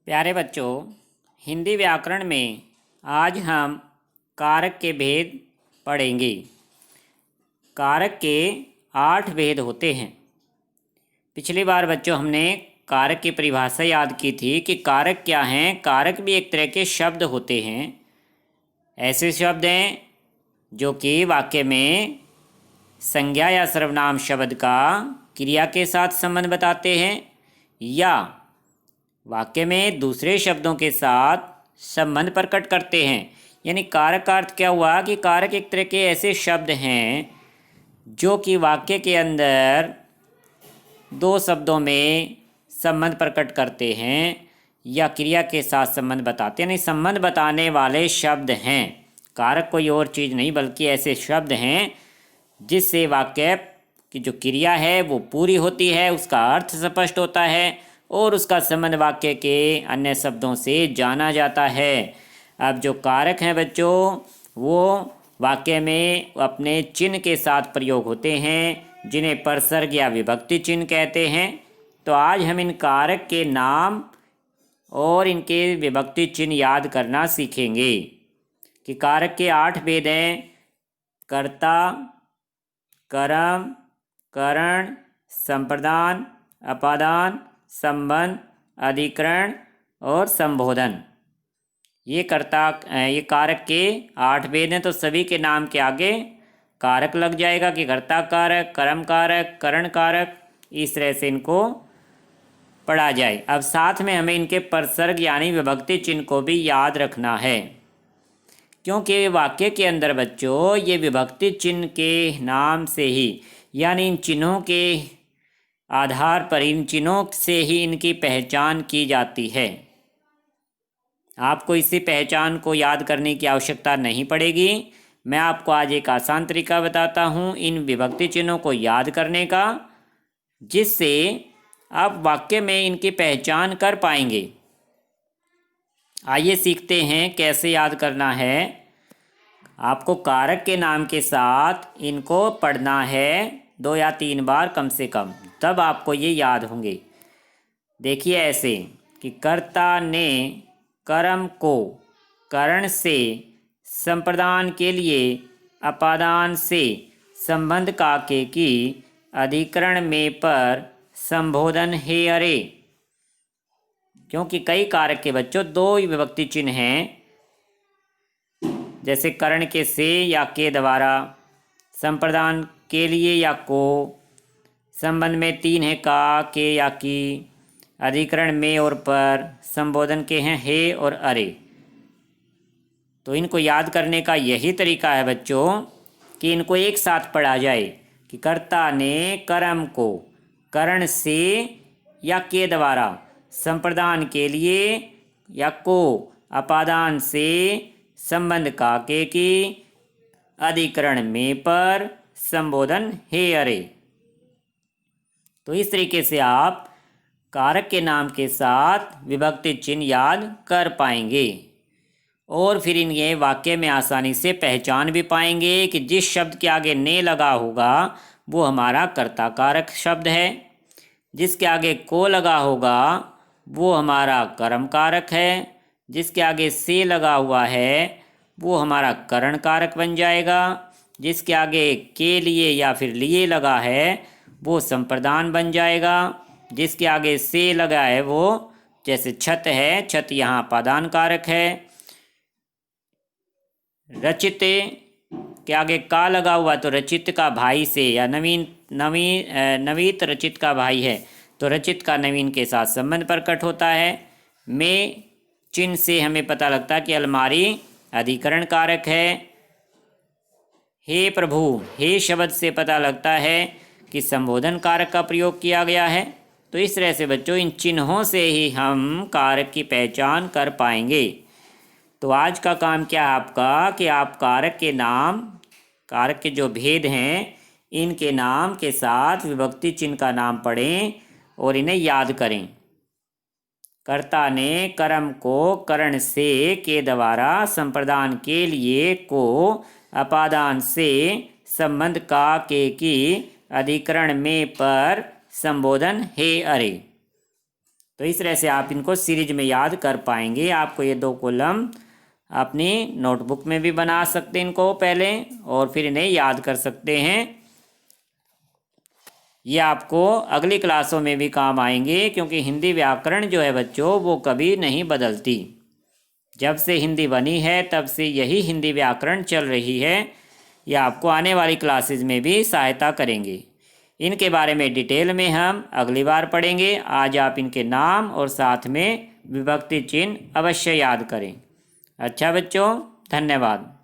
प्यारे बच्चों, हिंदी व्याकरण में आज हम कारक के भेद पढ़ेंगे। कारक के 8 भेद होते हैं। पिछली बार बच्चों हमने कारक की परिभाषा याद की थी कि कारक क्या हैं। कारक भी एक तरह के शब्द होते हैं। ऐसे शब्द हैं जो कि वाक्य में संज्ञा या सर्वनाम शब्द का क्रिया के साथ संबंध बताते हैं या वाक्य में दूसरे शब्दों के साथ संबंध प्रकट करते हैं। यानी कारक का अर्थ क्या हुआ कि कारक एक तरह के ऐसे शब्द हैं जो कि वाक्य के अंदर दो शब्दों में संबंध प्रकट करते हैं या क्रिया के साथ संबंध बताते हैं। यानी संबंध बताने वाले शब्द हैं। कारक कोई और चीज़ नहीं बल्कि ऐसे शब्द हैं जिससे वाक्य की जो क्रिया है वो पूरी होती है, उसका अर्थ स्पष्ट होता है और उसका संबंध वाक्य के अन्य शब्दों से जाना जाता है। अब जो कारक हैं बच्चों वो वाक्य में अपने चिन्ह के साथ प्रयोग होते हैं जिन्हें परसर्ग या विभक्ति चिन्ह कहते हैं। तो आज हम इन कारक के नाम और इनके विभक्ति चिन्ह याद करना सीखेंगे कि कारक के 8 भेद हैं। कर्ता, कर्म, करण, संप्रदान, अपादान, संबंध, अधिकरण और संबोधन। ये कारक के 8 भेद हैं। तो सभी के नाम के आगे कारक लग जाएगा कि कर्ता कारक, कर्म कारक, करण कारक, इस तरह से इनको पढ़ा जाए। अब साथ में हमें इनके परसर्ग यानी विभक्ति चिन्ह को भी याद रखना है, क्योंकि वाक्य के अंदर बच्चों ये विभक्ति चिन्ह के नाम से ही यानी इन चिन्हों के आधार पर, इन चिन्हों से ही इनकी पहचान की जाती है। आपको इसी पहचान को याद करने की आवश्यकता नहीं पड़ेगी। मैं आपको आज एक आसान तरीका बताता हूँ इन विभक्ति चिन्हों को याद करने का, जिससे आप वाक्य में इनकी पहचान कर पाएंगे। आइए सीखते हैं कैसे याद करना है। आपको कारक के नाम के साथ इनको पढ़ना है 2 या 3 बार कम से कम, तब आपको ये याद होंगे। देखिए ऐसे कि कर्ता ने कर्म को करण से संप्रदान के लिए अपादान से संबंध काके की अधिकरण में पर संबोधन हे अरे। क्योंकि कई कारक के बच्चों 2 विभक्ति चिन्ह हैं, जैसे करण के से या के द्वारा, संप्रदान के लिए या को, संबंध में 3 है का, के या की, अधिकरण में और पर, संबोधन के हैं हे और अरे। तो इनको याद करने का यही तरीका है बच्चों कि इनको एक साथ पढ़ा जाए कि कर्ता ने कर्म को करण से या के द्वारा, संप्रदान के लिए या को, अपादान से, संबंध काके की, अधिकरण में पर, संबोधन हे अरे। तो इस तरीके से आप कारक के नाम के साथ विभक्ति चिन्ह याद कर पाएंगे और फिर इन्हें वाक्य में आसानी से पहचान भी पाएंगे कि जिस शब्द के आगे ने लगा होगा वो हमारा कर्ता कारक शब्द है, जिसके आगे को लगा होगा वो हमारा कर्म कारक है, जिसके आगे से लगा हुआ है वो हमारा करण कारक बन जाएगा, जिसके आगे के लिए या फिर लिए लगा है वो संप्रदान बन जाएगा, जिसके आगे से लगा है वो, जैसे छत है, छत यहाँ अपादान कारक है। रचित के आगे का लगा हुआ तो रचित का भाई से या नवीत रचित का भाई है तो रचित का नवीन के साथ संबंध प्रकट होता है। में चिन्ह से हमें पता लगता है कि अलमारी अधिकरण कारक है। हे प्रभु, हे शब्द से पता लगता है कि संबोधन कारक का प्रयोग किया गया है। तो इस तरह से बच्चों इन चिन्हों से ही हम कारक की पहचान कर पाएंगे। तो आज का काम क्या है आपका कि आप कारक के नाम, कारक के जो भेद हैं इनके नाम के साथ विभक्ति चिन्ह का नाम पढ़ें और इन्हें याद करें। कर्ता ने कर्म को करण से के द्वारा, संप्रदान के लिए को, अपादान से, संबंध का के की, अधिकरण में पर, संबोधन हे अरे। तो इस तरह से आप इनको सीरीज में याद कर पाएंगे। आपको ये 2 कॉलम अपनी नोटबुक में भी बना सकते हैं इनको पहले, और फिर इन्हें याद कर सकते हैं। ये आपको अगली क्लासों में भी काम आएंगे, क्योंकि हिंदी व्याकरण जो है बच्चों वो कभी नहीं बदलती। जब से हिंदी बनी है तब से यही हिंदी व्याकरण चल रही है। ये आपको आने वाली क्लासेस में भी सहायता करेंगे। इनके बारे में डिटेल में हम अगली बार पढ़ेंगे। आज आप इनके नाम और साथ में विभक्ति चिन्ह अवश्य याद करें। अच्छा बच्चों, धन्यवाद।